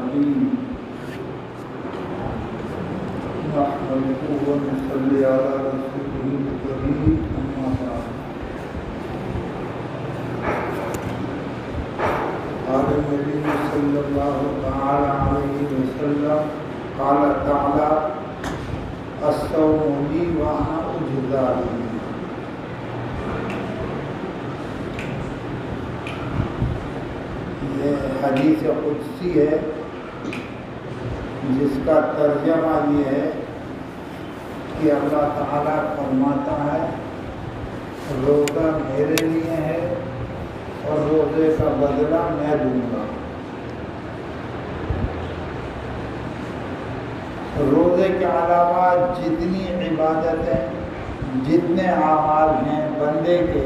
الرحيم نحمده ونصلي على رسوله الكريم أما بعد قال النبي صلى الله تعالى عليه وسلم قال تعالى الصوم لي وأنا أجزى به. یہ حدیث قدسی ہے جس کا ترجمہ یہ ہے کہ اللہ تعالیٰ فرماتا ہے روزہ میرے لیے ہے اور روزے کا بدلہ میں دوں گا. روزے کے علاوہ جتنی عبادتیں جتنے اعمال ہیں بندے کے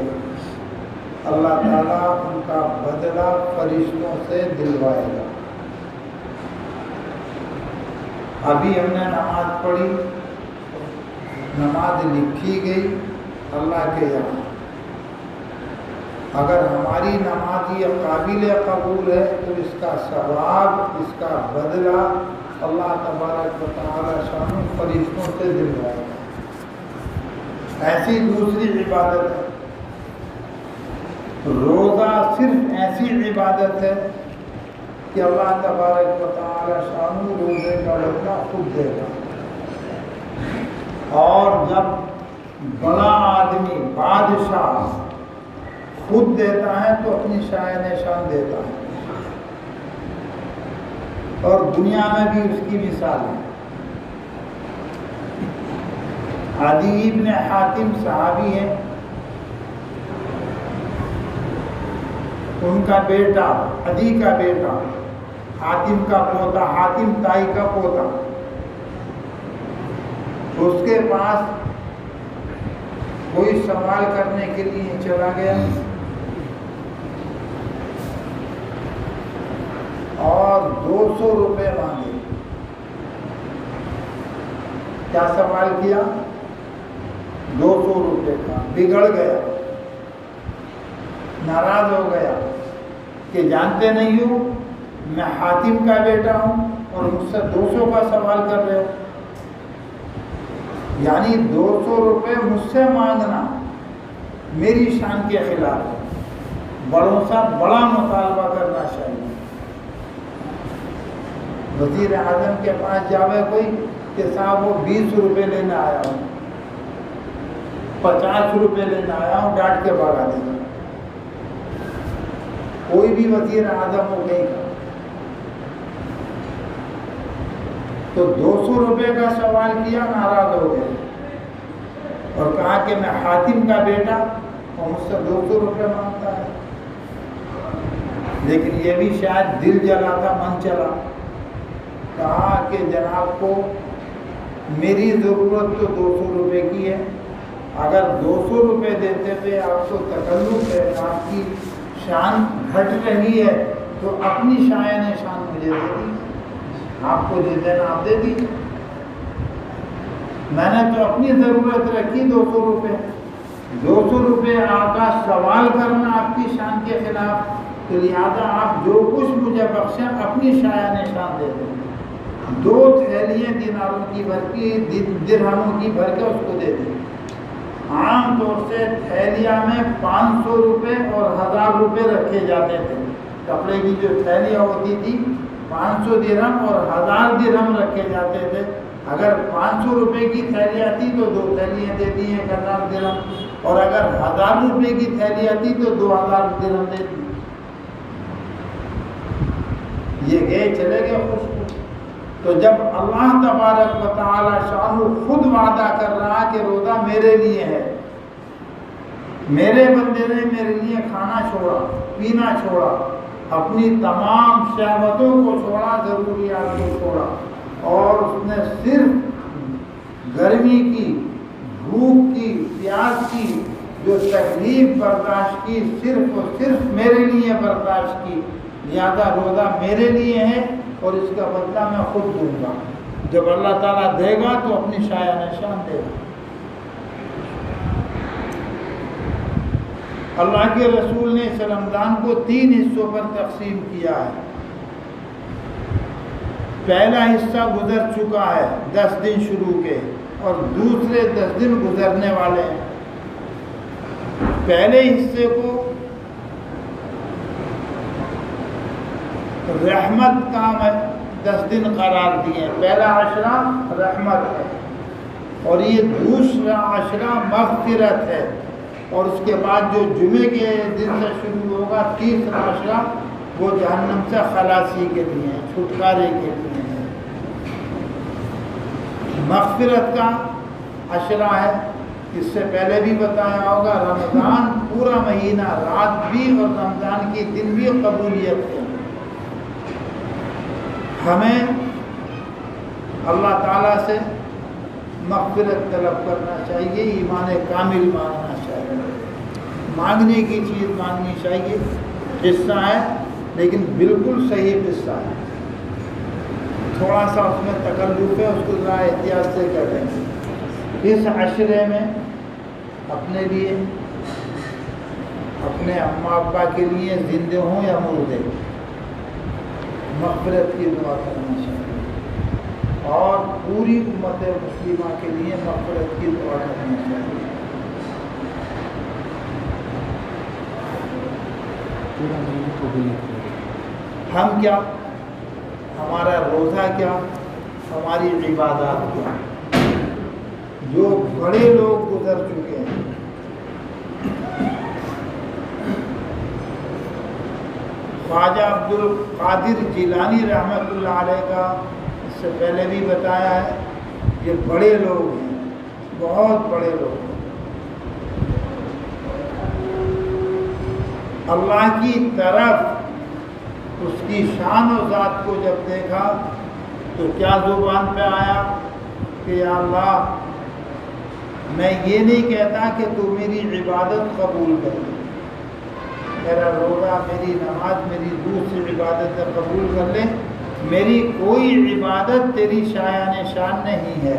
اللہ تعالیٰ ان کا بدلہ فرشتوں سے دلوائے گا. ابھی ہم نے نماز پڑھی, نماز لکھی گئی اللہ کے یہاں. اگر ہماری نماز یہ قابل قبول ہے تو اس کا ثواب, اس کا بدلہ اللہ تبارک و تعالیٰ شان فرشتوں سے دلوائے گا. ایسی دوسری عبادت ہے. روزہ صرف ایسی عبادت ہے کہ اللہ تبارک و تعالیٰ شان روزے کا بدلہ خود دے گا. اور جب بڑا آدمی بادشاہ خود دیتا ہے تو اپنی شان دیتا ہے. اور دنیا میں بھی اس کی مثال ہے. عدی بن حاتم صحابی ہے, ان کا بیٹا عدی کا بیٹا حاتم کا پوتا, حاتم تائی کا پوتا, اس کے پاس کوئی سوال کرنے کے لیے چلا گیا اور 200 روپے مانگے. کیا سوال کیا؟ 200 روپے کا. بگڑ گیا, ناراض ہو گیا کہ جانتے نہیں ہو میں حاتم کا بیٹا ہوں اور مجھ سے 200 کا سوال کر رہے ہو. یعنی 200 روپے مجھ سے مانگنا میری شان کے خلاف ہے. بڑوں سے بڑا مطالبہ کرنا چاہیے. وزیر اعظم کے پاس جاوے کوئی کہ صاحب وہ 20 روپے لینے آیا ہوں, 50 روپے لینے آیا ہوں, ڈانٹ کے بھگا دے گا. کوئی بھی وزیر اعظم ہو نہیں گا. تو 200 روپے کا سوال کیا, ناراض ہو گئے اور کہا کہ میں حاتم کا بیٹا اور مجھ سے 200 روپے مانگتا ہے. لیکن یہ بھی شاید دل جلا تھا, من چلا. کہا کہ جناب کو میری ضرورت تو 200 روپے کی ہے, اگر 200 روپے دیتے ہوئے آپ کو تکلف ہے, آپ کی شان گھٹ رہی ہے تو اپنی شان مجھے دے دی, آپ کو جو دینا آپ دے دی. میں نے تو اپنی ضرورت رکھی 200 روپے. 200 روپے آپ کا سوال کرنا آپ کی شان کے خلاف, تو لہٰذا آپ جو کچھ مجھے بخشیں اپنی شان دے دیں. 2 تھیلیاں دیناروں کی بھر کی, درہموں کی بھر کے اس کو دے دیں. عام طور سے تھیلیاں میں 500 روپے اور 1000 روپے رکھے جاتے تھے. کپڑے کی جو تھیلیاں ہوتی تھی 500 درہم اور 1000 درہم رکھے جاتے تھے. اگر 500 روپے کی تھیلی آتی تو 2 تھیلیاں دیتی ہیں 1000 درہم, اور اگر 1000 روپے کی تھیلی آتی تو 2000 درہم دیتی. یہ گئے چلے گئے خوش. تو جب اللہ تبارک و تعالی شان خود وعدہ کر رہا کہ روزہ میرے لیے ہے, میرے بندے نے میرے لیے کھانا چھوڑا, پینا چھوڑا, اپنی تمام شہوتوں کو چھوڑا, ضروریات کو چھوڑا, اور اس نے صرف گرمی کی, بھوک کی, پیاس کی جو تکلیف برداشت کی صرف اور صرف میرے لیے برداشت کی. لہذا روزہ میرے لیے ہے اور اس کا بدلہ میں خود دوں گا. جب اللہ تعالیٰ دے گا تو اپنی شان دے گا. اللہ کے رسول نے اس رمضان کو 3 حصوں پر تقسیم کیا ہے. پہلا حصہ گزر چکا ہے 10 دن شروع کے، اور دوسرے 10 دن گزرنے والے ہیں۔ پہلے حصے کو رحمت کا 10 دن قرار دیے، پہلا عشرہ رحمت ہے، اور یہ دوسرا عشرہ مغفرت ہے، اور اس کے بعد جو جمعے کے دن سے شروع ہوگا تیسرا عشرہ وہ جہنم سے خلاصی کے لیے ہے، چھٹکارے کے لیے ہے۔ مغفرت کا عشرہ ہے، اس سے پہلے بھی بتایا ہوگا، رمضان پورا مہینہ رات بھی اور رمضان کی دن بھی قبولیت ہے۔ ہمیں اللہ تعالیٰ سے مغفرت طلب کرنا چاہیے، ایمان کامل مانگنا چاہیے، مانگنے کی چیز مانگنی چاہیے۔ قصہ ہے لیکن بالکل صحیح قصہ ہے، تھوڑا سا اس میں تکلف ہے، اس کو ذرا احتیاط سے کہتے ہیں۔ اس عشرے میں اپنے لیے، اپنے اماں ابا کے لیے، زندے ہوں یا مردے، مغفرت کی دعا کرنا چاہیے، اور پوری امت مسلمہ کے لیے مغفرت کی دعا کرنا چاہیے۔ ہم کیا، ہمارا روزہ کیا، ہماری عبادات کیا، جو بڑے لوگ گزر چکے ہیں، خواجہ عبد القادر جیلانی رحمۃ اللہ علیہ کا اس سے پہلے بھی بتایا ہے، یہ بڑے لوگ ہیں، بہت بڑے لوگ ہیں۔ اللہ کی طرف اس کی شان و ذات کو جب دیکھا تو کیا زبان پہ آیا کہ یا اللہ، میں یہ نہیں کہتا کہ تو میری عبادت قبول کر لے، میرا روزہ، میری نماز، میری دوسری عبادتیں قبول کر لے، میری کوئی عبادت تیری شایان شان نہیں ہے۔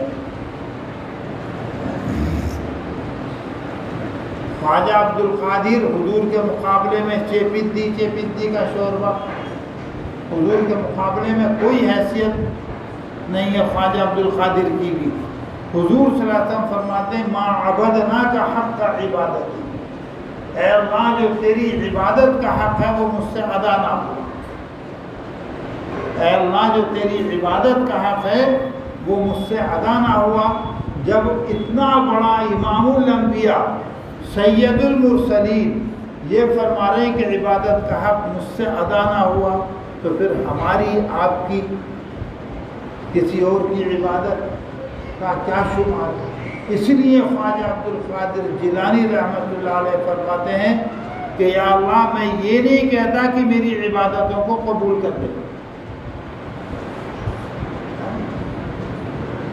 خواجہ عبد القادر حضور کے مقابلے میں چیپندی کا شوربہ، حضور کے مقابلے میں کوئی حیثیت نہیں ہے خواجہ عبد القادر کی بھی۔ حضور صلی اللہ علیہ وسلم فرماتے ہیں ما عبدناک حق عبادتی، اے اللہ جو تیری عبادت کا حق ہے وہ مجھ سے ادا نہ ہوا، اے اللہ جو تیری عبادت کا حق ہے وہ مجھ سے ادا نہ ہوا۔ جب اتنا بڑا امام الانبیاء سید المرسلین یہ فرما رہے ہیں کہ عبادت کا حق مجھ سے ادا نہ ہوا، تو پھر ہماری، آپ کی، کسی اور کی عبادت کا کیا شمار ہے؟ اس لیے خواجہ عبد القادر جیلانی رحمۃ اللہ علیہ فرماتے ہیں کہ یا اللہ، میں یہ نہیں کہتا کہ میری عبادتوں کو قبول کر دے،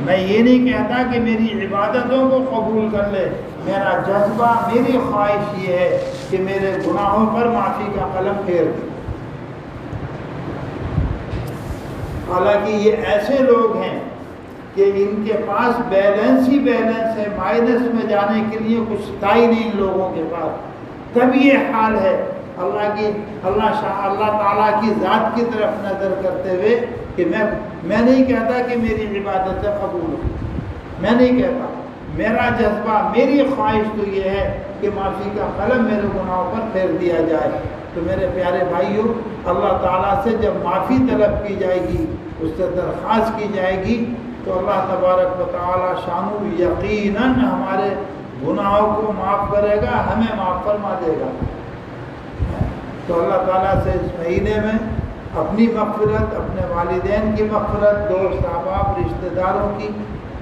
میں یہ نہیں کہتا کہ میری عبادتوں کو قبول کر لے، میرا جذبہ، میری خواہش یہ ہے کہ میرے گناہوں پر معافی کا قلم پھیر دے۔ حالانکہ یہ ایسے لوگ ہیں کہ ان کے پاس بیلنس ہی بیلنس ہے، مائنس میں جانے کے لیے کچھ تھا ہی نہیں ان لوگوں کے پاس، تب یہ حال ہے۔ اللہ تعالیٰ کی ذات کی طرف نظر کرتے ہوئے کہ میں نہیں کہتا کہ میری عبادتیں قبول ہوں، میں نہیں کہتا، میرا جذبہ، میری خواہش تو یہ ہے کہ معافی کا قلم میرے گناہوں پر پھیر دیا جائے۔ تو میرے پیارے بھائیوں، اللہ تعالیٰ سے جب معافی طلب کی جائے گی، اس سے درخواست کی جائے گی، تو اللہ تبارک و تعالیٰ شانو یقیناً ہمارے گناہوں کو معاف کرے گا، ہمیں معاف فرما دے گا۔ تو اللہ تعالیٰ سے اس مہینے میں اپنی مغفرت، اپنے والدین کی مغفرت، دوست احباب، رشتہ داروں کی،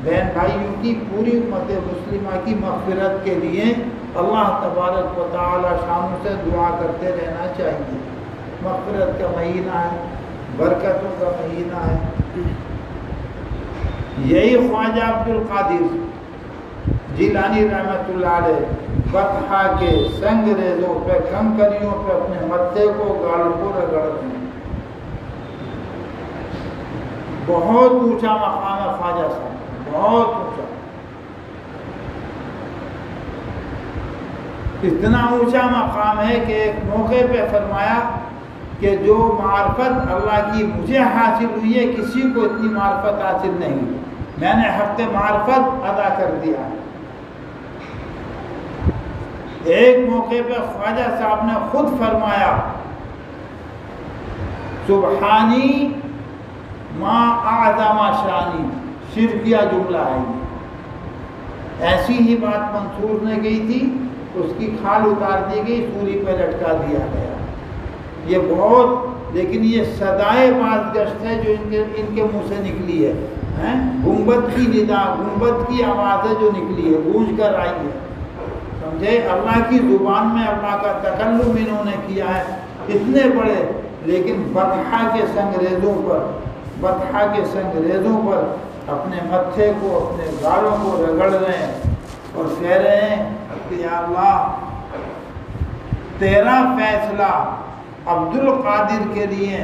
بہن بھائیوں کی، پوری امت مسلمہ کی مغفرت کے لیے اللہ تبارک و تعالیٰ شانو سے دعا کرتے رہنا چاہیے۔ مغفرت کا مہینہ ہے، برکتوں کا مہینہ ہے۔ یہی خواجہ عبد القادر جیلانی رحمۃ اللہ علیہ بطحا کے سنگ ریزوں پہ، کنکریوں پہ اپنے متھے کو، گال کو رگڑتے ہیں۔ بہت اونچا مقام ہے خواجہ صاحب، بہت اونچا، اتنا اونچا مقام ہے کہ ایک موقع پہ فرمایا کہ جو معرفت اللہ کی مجھے حاصل ہوئی ہے کسی کو اتنی معرفت حاصل نہیں ہوئی، میں نے حق معرفت ادا کر دیا۔ ایک موقع پہ خواجہ صاحب نے خود فرمایا سبحانی ما اعظم شانی، شرکیہ جملہ ہے یہ۔ ایسی ہی بات منصور نے گئی تھی، اس کی کھال اتار دی گئی، سولی پہ لٹکا دیا گیا۔ یہ بہت، لیکن یہ صدائے باز گشت ہے جو ان کے منہ سے نکلی ہے، گنبد کی ندا، گنبد کی آواز ہے جو نکلی ہے، گونج کر آئی ہے، سمجھے؟ اللہ کی زبان میں اللہ کا تکلم انہوں نے کیا ہے، اتنے بڑے، لیکن بطحہ کے سنگریزوں پر اپنے متھے کو، اپنے گالوں کو رگڑ رہے ہیں اور کہہ رہے ہیں کہ یا اللہ تیرا فیصلہ عبد القادر کے لیے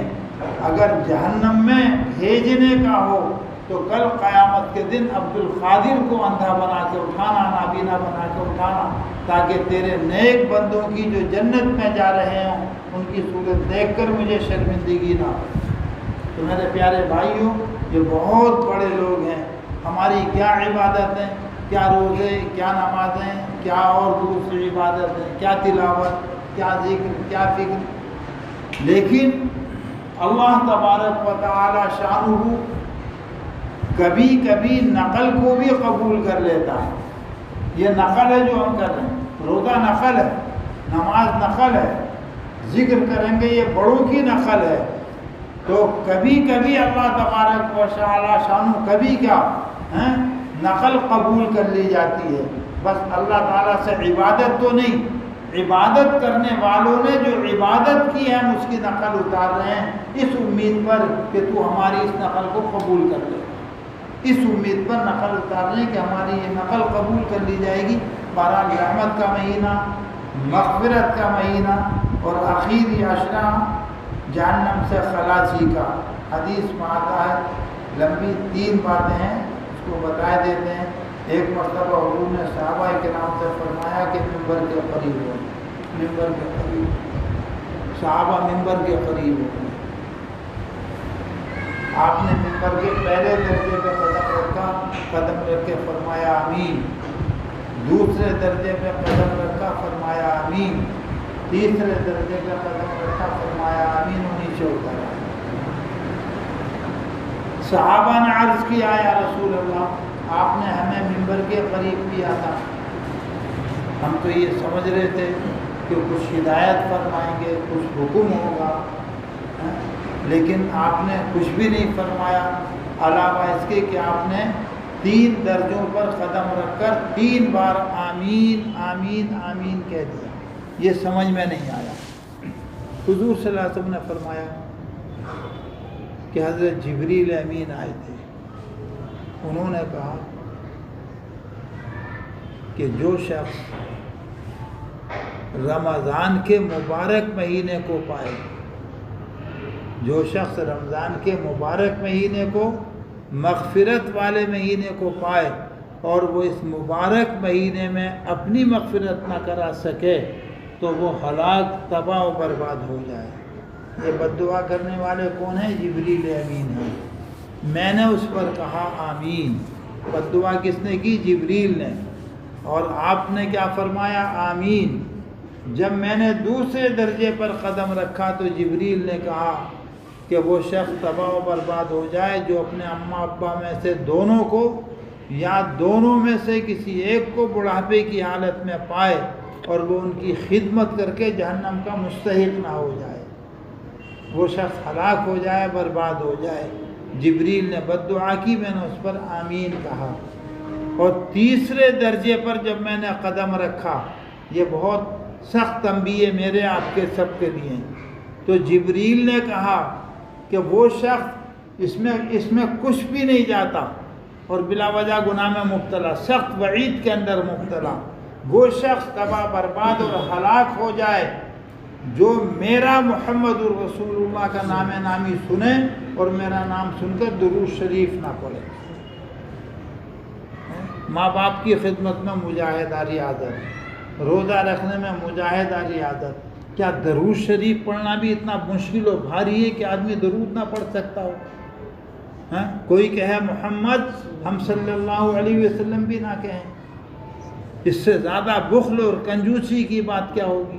اگر جہنم میں بھیجنے کا ہو تو کل قیامت کے دن عبد القادر کو اندھا بنا کے اٹھانا، نابینا بنا کے اٹھانا، تاکہ تیرے نیک بندوں کی جو جنت میں جا رہے ہوں ان کی صورت دیکھ کر مجھے شرمندگی نہ ہو۔ تو میرے پیارے بھائیوں، یہ بہت بڑے لوگ ہیں، ہماری کیا عبادت ہیں، کیا روزے، کیا نمازیں، کیا اور دوسری عبادت ہیں، کیا تلاوت، کیا ذکر، کیا فکر، لیکن اللہ تبارک و تعالی شانہ کبھی کبھی نقل کو بھی قبول کر لیتا ہے۔ یہ نقل ہے جو ہم کر رہے ہیں، روزہ نقل ہے، نماز نقل ہے، ذکر کریں گے یہ بڑوں کی نقل ہے، تو کبھی کبھی اللہ تبارک و تعالی شانہ کبھی کیا نقل قبول کر لی جاتی ہے۔ بس اللہ تعالیٰ سے عبادت تو نہیں، عبادت کرنے والوں نے جو عبادت کی ہے ہم اس کی نقل اتار رہے ہیں، اس امید پر کہ تو ہماری اس نقل کو قبول کر لے، اس امید پر نقل اتار رہے ہیں کہ ہماری یہ نقل قبول کر لی جائے گی۔ بہرحال رحمت کا مہینہ، مغفرت کا مہینہ اور آخری عشرہ جہنم سے خلاصی کا، حدیث میں آتا ہے، لمبی 3 باتیں ہیں، اس کو بتا دیتے ہیں۔ ایک مرتبہ حضور نے صحابہ کرام سے فرمایا کہ ممبر کے قریب ہو، ممبر کے قریب، صحابہ ممبر کے قریب ہو، آپ نے ممبر کے پہلے درجے پہ قدم رکھا، قدم رکھ کے فرمایا آمین، دوسرے درجے پہ قدم رکھا، فرمایا آمین، تیسرے درجے پہ قدم رکھا، فرمایا آمین، اور نیچے اتر آئے۔ صحابہ نے عرض کیا یا رسول اللہ آپ نے ہمیں ممبر کے قریب کیا تھا، ہم تو یہ سمجھ رہے تھے کہ کچھ ہدایت فرمائیں گے، کچھ حکم ہوگا، لیکن آپ نے کچھ بھی نہیں فرمایا، علاوہ اس کے کہ آپ نے 3 درجوں پر قدم رکھ کر 3 بار آمین آمین آمین کہہ دیا۔ یہ سمجھ میں نہیں آیا۔ حضور صلی اللہ علیہ وسلم نے فرمایا کہ حضرت جبریل امین آئے تھے، انہوں نے کہا کہ جو شخص رمضان کے مبارک مہینے کو پائے، جو شخص رمضان کے مبارک مہینے کو، مغفرت والے مہینے کو پائے اور وہ اس مبارک مہینے میں اپنی مغفرت نہ کرا سکے تو وہ ہلاک، تباہ و برباد ہو جائے۔ یہ بد دعا کرنے والے کون ہیں؟ جبریل امین ہیں۔ میں نے اس پر کہا آمین، بد دعا کس نے کی؟ جبریل نے، اور آپ نے کیا فرمایا؟ آمین۔ جب میں نے دوسرے درجے پر قدم رکھا تو جبریل نے کہا کہ وہ شخص تباہ و برباد ہو جائے جو اپنے اماں ابا میں سے دونوں کو یا دونوں میں سے کسی ایک کو بڑھاپے کی حالت میں پائے اور وہ ان کی خدمت کر کے جہنم کا مستحق نہ ہو جائے، وہ شخص ہلاک ہو جائے، برباد ہو جائے۔ جبریل نے بد دعا کی، میں نے اس پر آمین کہا۔ اور تیسرے درجے پر جب میں نے قدم رکھا، یہ بہت سخت تنبیہ میرے آپ کے سب کے لیے، تو جبریل نے کہا کہ وہ شخص اس میں کچھ بھی نہیں جاتا اور بلا وجہ گناہ میں مبتلا، سخت وعید کے اندر مبتلا، وہ شخص تباہ برباد اور ہلاک ہو جائے جو میرا محمد الرسول اللہ کا نام نامی سنے اور میرا نام سن کر درود شریف نہ پڑھے۔ ماں باپ کی خدمت میں مجاہدہ ریاضت، روزہ رکھنے میں مجاہدہ ریاضت، کیا درود شریف پڑھنا بھی اتنا مشکل و بھاری ہے کہ آدمی درود نہ پڑھ سکتا ہو؟ ہاں، کوئی کہے محمد، ہم صلی اللہ علیہ وسلم بھی نہ کہیں، اس سے زیادہ بخل اور کنجوسی کی بات کیا ہوگی؟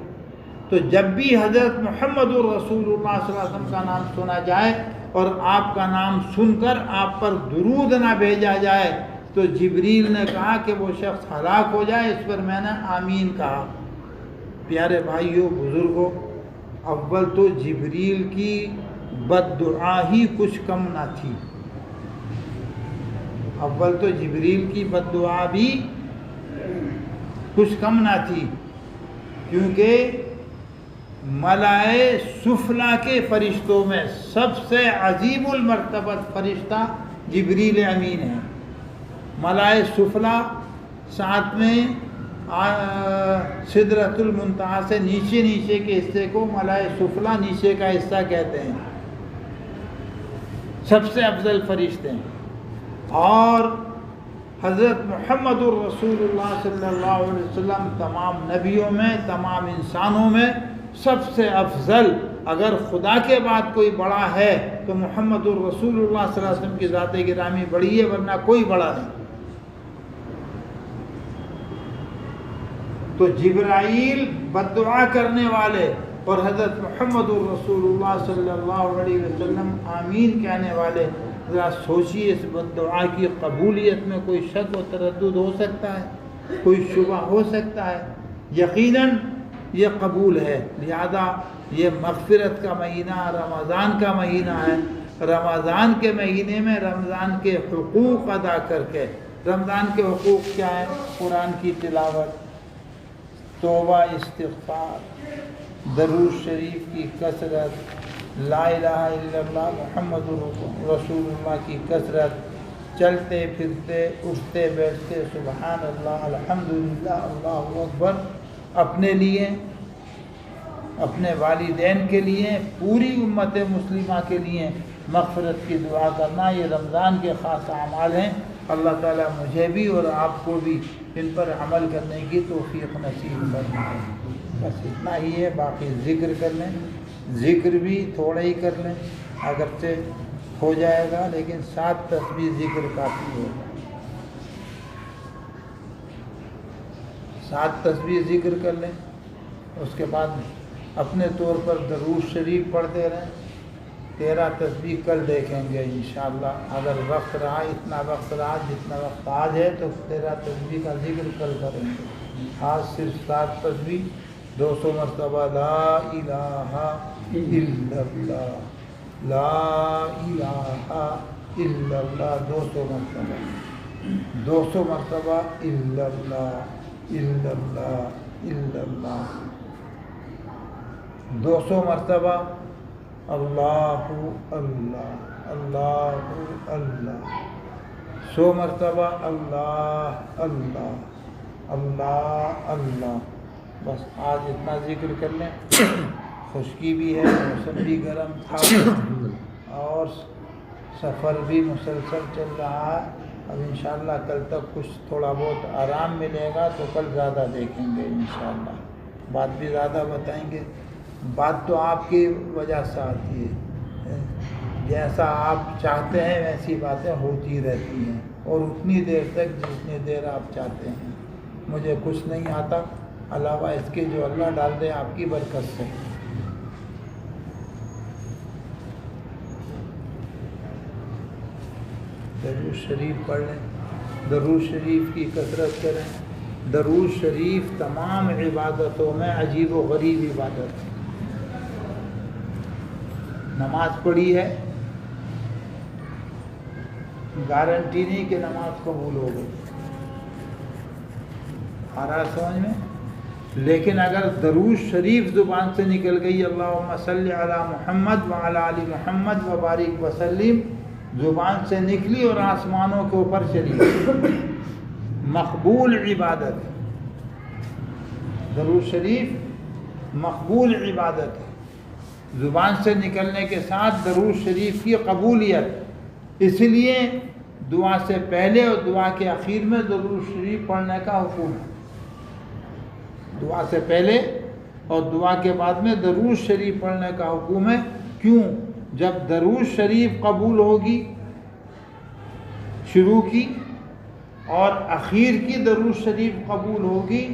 تو جب بھی حضرت محمد الرسول اللہ صلی اللہ علیہ وسلم کا نام سنا جائے اور آپ کا نام سن کر آپ پر درود نہ بھیجا جائے تو جبریل نے کہا کہ وہ شخص ہلاک ہو جائے، اس پر میں نے آمین کہا۔ پیارے بھائیو، بزرگوں، اول تو جبریل کی بد دعا ہی کچھ کم نہ تھی، اول تو جبریل کی بد دعا بھی کچھ کم نہ تھی، کیونکہ ملائے سفلا کے فرشتوں میں سب سے عظیم المرتبت فرشتہ جبریل امین ہے۔ ملائے سفلا، ساتھ میں سدرۃ المنتہا سے نیچے کے حصے کو ملائے سفلا نیچے کا حصہ کہتے ہیں، سب سے افضل فرشتے ہیں۔ اور حضرت محمد الرسول اللہ صلی اللہ علیہ وسلم تمام نبیوں میں، تمام انسانوں میں سب سے افضل، اگر خدا کے بعد کوئی بڑا ہے تو محمد الرسول اللہ صلی اللہ علیہ وسلم کی ذات گرامی بڑی ہے، ورنہ کوئی بڑا نہیں۔ تو جبرائیل بد دعا کرنے والے اور حضرت محمد الرسول اللہ صلی اللہ علیہ وسلم آمین کہنے والے، ذرا سوچیے اس بد دعا کی قبولیت میں کوئی شک و تردد ہو سکتا ہے؟ کوئی شبہ ہو سکتا ہے؟ یقیناً یہ قبول ہے۔ لہذا یہ مغفرت کا مہینہ رمضان کا مہینہ ہے، رمضان کے مہینے میں رمضان کے حقوق ادا کر کے، رمضان کے حقوق کیا ہیں؟ قرآن کی تلاوت، توبہ استغفار، درود شریف کی کثرت، لا الہ الا اللہ محمد رسول اللہ کی کثرت، چلتے پھرتے اٹھتے بیٹھتے سبحان اللہ الحمدللہ اللہ اکبر، اپنے لیے، اپنے والدین کے لیے، پوری امت مسلمہ کے لیے مغفرت کی دعا کرنا، یہ رمضان کے خاص اعمال ہیں۔ اللہ تعالیٰ مجھے بھی اور آپ کو بھی ان پر عمل کرنے کی توفیق نصیب فرمائے۔ بس اتنا ہی ہے، باقی ذکر کر لیں، ذکر بھی تھوڑا ہی کر لیں، اگرچہ ہو جائے گا لیکن 7 تسبیح ذکر کافی ہوگا، 7 تسبیح ذکر کر لیں، اس کے بعد اپنے طور پر درود شریف پڑھتے رہیں۔ 13 تسبیح کل دیکھیں گے انشاءاللہ، اگر وقت رہا، اتنا وقت رہا جتنا وقت آج ہے تو 13 تسبیح کا ذکر کل کریں گے۔ آج صرف 7 تسبیح، 200 مرتبہ لا الہ الا اللہ، لا الہ الا اللہ، 200 مرتبہ، 200 مرتبہ الا اللہ، الا اللہ، الا اللہ، 200 مرتبہ اللہ اللہ، اللہ اللہ، 100 مرتبہ اللہ اللہ، اللہ اللہ۔ بس آج اتنا ذکر کر لیں۔ خشکی بھی ہے، موسم بھی گرم تھا اور سفر بھی مسلسل چل رہا ہے۔ اب انشاءاللہ کل تک کچھ تھوڑا بہت آرام ملے گا تو کل زیادہ دیکھیں گے انشاءاللہ، بات بھی زیادہ بتائیں گے۔ بات تو آپ کی وجہ سے آتی ہے، جیسا آپ چاہتے ہیں ویسی باتیں ہوتی رہتی ہیں، اور اتنی دیر تک جتنی دیر آپ چاہتے ہیں۔ مجھے کچھ نہیں آتا علاوہ اس کے جو اللہ ڈال دے آپ کی برکت سے۔ درود شریف پڑھ لیں، درود شریف کی کثرت کریں۔ درود شریف تمام عبادتوں میں عجیب و غریب عبادت ہے۔ نماز پڑھی ہے، گارنٹی نہیں کہ نماز قبول ہو گئی، آ رہا سمجھ میں؟ لیکن اگر درود شریف زبان سے نکل گئی، اللہم صلی علی محمد وعلی آل محمد وبارک وسلم، زبان سے نکلی اور آسمانوں کے اوپر چلی گئی، مقبول عبادت ہے۔ درود شریف مقبول عبادت ہے، زبان سے نکلنے کے ساتھ درود شریف کی قبولیت، اس لیے دعا سے پہلے اور دعا کے آخر میں درود شریف پڑھنے کا حکم ہے۔ دعا سے پہلے اور دعا کے بعد میں درود شریف پڑھنے کا حکم ہے۔ کیوں؟ جب درود شریف قبول ہوگی شروع کی اور اخیر کی درود شریف قبول ہوگی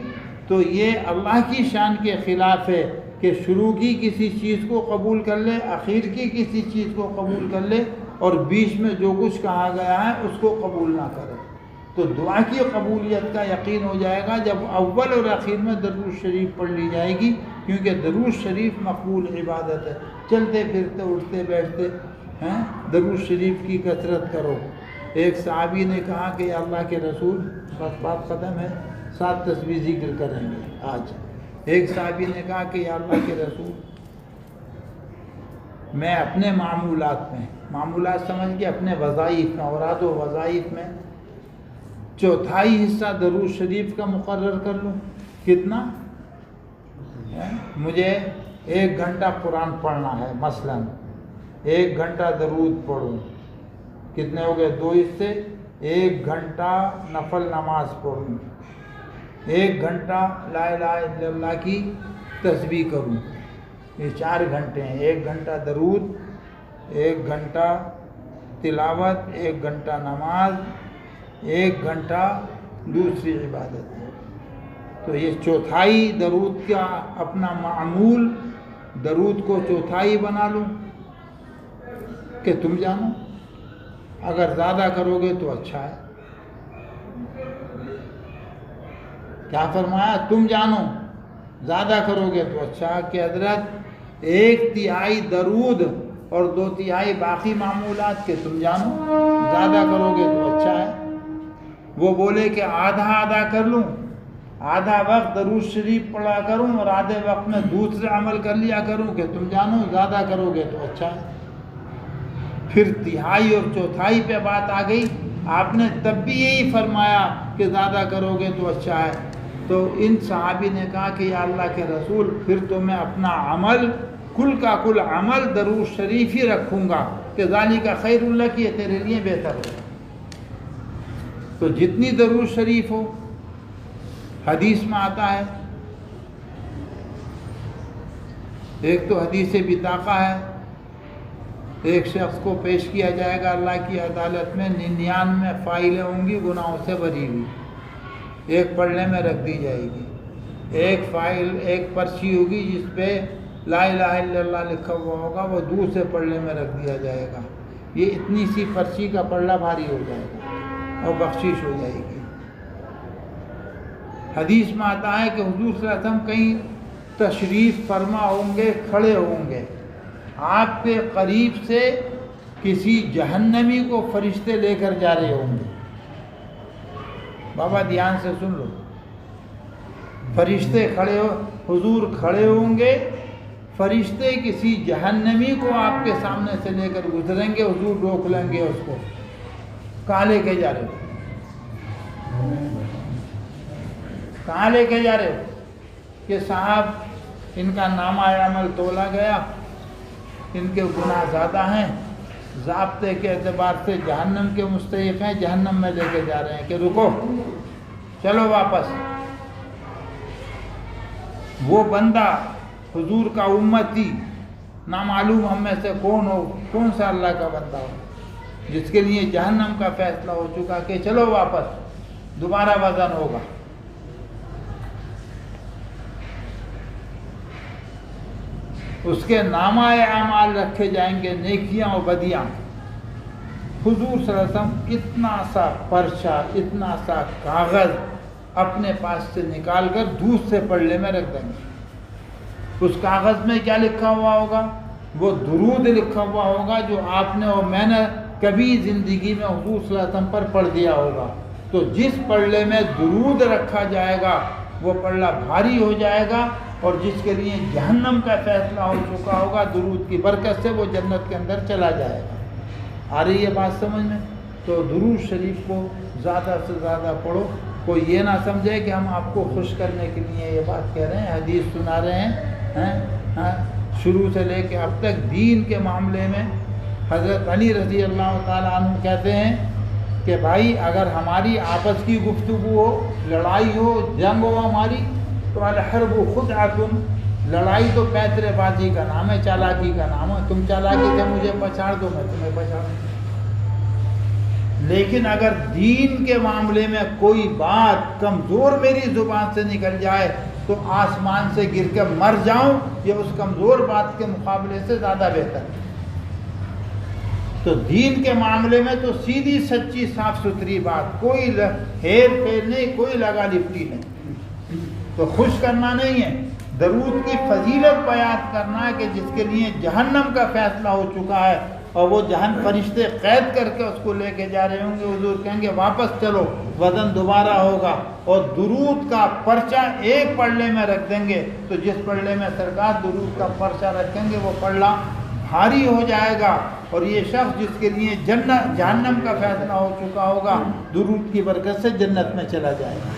تو یہ اللہ کی شان کے خلاف ہے کہ شروع کی کسی چیز کو قبول کر لے، اخیر کی کسی چیز کو قبول کر لے اور بیچ میں جو کچھ کہا گیا ہے اس کو قبول نہ کرے۔ تو دعا کی قبولیت کا یقین ہو جائے گا جب اول اور اخیر میں درود شریف پڑھ لی جائے گی، کیونکہ درود شریف مقبول عبادت ہے۔ چلتے پھرتے اٹھتے بیٹھتے درود شریف کی کثرت کرو۔ ایک صحابی نے کہا کہ یا اللہ کے رسول، بس بات ختم ہے، 7 تسبیح ذکر کریں گے آج۔ ایک صحابی نے کہا کہ یا اللہ کے رسول، میں اپنے معمولات سمجھ کے اپنے وظائف میں، اوراد و وظائف میں 1/4 حصہ درود شریف کا مقرر کر لوں۔ کتنا؟ مجھے 1 گھنٹہ قرآن پڑھنا ہے، مثلا 1 گھنٹہ درود پڑھوں، کتنے ہو گئے؟ 2 حصے۔ 1 گھنٹہ نفل نماز پڑھوں، 1 گھنٹہ لا الہ الا اللہ کی تسبیح کروں، یہ 4 گھنٹے ہیں۔ 1 گھنٹہ درود، 1 گھنٹہ تلاوت، 1 گھنٹہ نماز، 1 گھنٹہ دوسری عبادت۔ تو یہ 1/4 درود کا اپنا معمول، درود کو 1/4 بنا لوں کہ تم جانو، اگر زیادہ کرو گے تو اچھا ہے۔ کیا فرمایا؟ تم جانو، زیادہ کرو گے تو اچھا ہے کہ حضرت 1/3 درود اور 2/3 باقی معمولات کے تم جانو، زیادہ کرو گے تو اچھا ہے۔ وہ بولے کہ آدھا کر لوں، آدھا وقت درود شریف پڑھا کروں اور آدھے وقت میں دوسرے عمل کر لیا کروں کہ تم جانو، زیادہ کرو گے تو اچھا ہے۔ پھر 1/3 اور 1/4 پہ بات آ گئی، آپ نے تب بھی یہی فرمایا کہ زیادہ کرو گے تو اچھا ہے۔ تو ان صحابی نے کہا کہ یا اللہ کے رسول، پھر تو میں اپنا عمل کل کا کل عمل درود شریف ہی رکھوں گا کہ ذالک خیر لک، یہ تیرے لیے بہتر ہو۔ تو جتنی درود شریف ہو، حدیث میں آتا ہے، ایک تو حدیث بطاقہ ہے، ایک شخص کو پیش کیا جائے گا اللہ کی عدالت میں، 99 فائلیں ہوں گی گناہوں سے بھری ہوئی، ایک پلڑے میں رکھ دی جائے گی۔ ایک فائل، ایک پرچی ہوگی جس پہ لا الہ الا اللہ لکھا ہوا ہوگا، وہ دوسرے پلڑے میں رکھ دیا جائے گا۔ یہ اتنی سی پرچی کا پلڑا بھاری ہو جائے گا اور بخشش ہو جائے گی۔ حدیث میں آتا ہے کہ حضور صلی اللہ علیہ وسلم کہیں تشریف فرما ہوں گے، کھڑے ہوں گے، آپ کے قریب سے کسی جہنمی کو فرشتے لے کر جا رہے ہوں گے۔ بابا دھیان سے سن لو، فرشتے کھڑے ہو، حضور کھڑے ہوں گے، فرشتے کسی جہنمی کو آپ کے سامنے سے لے کر گزریں گے، حضور روک لیں گے اس کو، کہاں لے کے جا رہے ہو؟ کہاں لے کے جا رہے ہو؟ کہ صاحب ان کا نامہ عمل تولا گیا، ان کے گناہ زیادہ ہیں، ضابطے کے اعتبار سے جہنم کے مستحق ہیں، جہنم میں لے کے جا رہے ہیں کہ رکو، چلو واپس۔ وہ بندہ حضور کا امتی، نامعلوم ہم میں سے کون ہو، کون سا اللہ کا بندہ ہو، جس کے لیے جہنم کا فیصلہ ہو چکا کہ چلو واپس، دوبارہ وزن ہوگا۔ اس کے نامہ اعمال رکھے جائیں گے، نیکیاں و بدیاں۔ حضور صلی اللہ علیہ وسلم اتنا سا پرچہ، اتنا سا کاغذ اپنے پاس سے نکال کر دوسرے پلڑے میں رکھ دیں گے۔ اس کاغذ میں کیا لکھا ہوا ہوگا؟ وہ درود لکھا ہوا ہوگا جو آپ نے اور میں نے کبھی زندگی میں حضور صلی اللہ علیہ وسلم پر پڑھ دیا ہوگا۔ تو جس پلڑے میں درود رکھا جائے گا وہ پلڑا بھاری ہو جائے گا، اور جس کے لیے جہنم کا فیصلہ ہو چکا ہوگا درود کی برکت سے وہ جنت کے اندر چلا جائے گا۔ آ رہی ہے بات سمجھ میں؟ تو درود شریف کو زیادہ سے زیادہ پڑھو۔ کوئی یہ نہ سمجھے کہ ہم آپ کو خوش کرنے کے لیے یہ بات کہہ رہے ہیں، حدیث سنا رہے ہیں۔ شروع سے لے کے اب تک دین کے معاملے میں حضرت علی رضی اللہ تعالیٰ عنہ کہتے ہیں کہ بھائی اگر ہماری آپس کی گفتگو ہو، لڑائی ہو، جنگ ہو ہماری، تو الحرب خدعۃ، لڑائی تو پیترے بازی کا نام ہے، چالاکی کا نام ہے. تم چالاکی سے مجھے پچھاڑ دو، میں تمہیں پچھاڑ دوں. لیکن اگر دین کے معاملے میں کوئی بات کمزور میری زبان سے نکل جائے تو آسمان سے گر کے مر جاؤں، یہ اس کمزور بات کے مقابلے سے زیادہ بہتر ہے. تو دین کے معاملے میں تو سیدھی سچی صاف ستھری بات، کوئی ہیر پھیر نہیں، کوئی لگا لپٹی نہیں. تو خوش کرنا نہیں ہے، درود کی فضیلت بیان کرنا ہے کہ جس کے لیے جہنم کا فیصلہ ہو چکا ہے اور وہ فرشتے قید کر کے اس کو لے کے جا رہے ہوں گے. حضور کہیں گے واپس چلو، وزن دوبارہ ہوگا، اور درود کا پرچہ ایک پلڑے میں رکھ دیں گے. تو جس پلڑے میں سرکار درود کا پرچہ رکھیں گے وہ پلڑا بھاری ہو جائے گا، اور یہ شخص جس کے لیے جہنم کا فیصلہ ہو چکا ہوگا درود کی برکت سے جنت میں چلا جائے گا.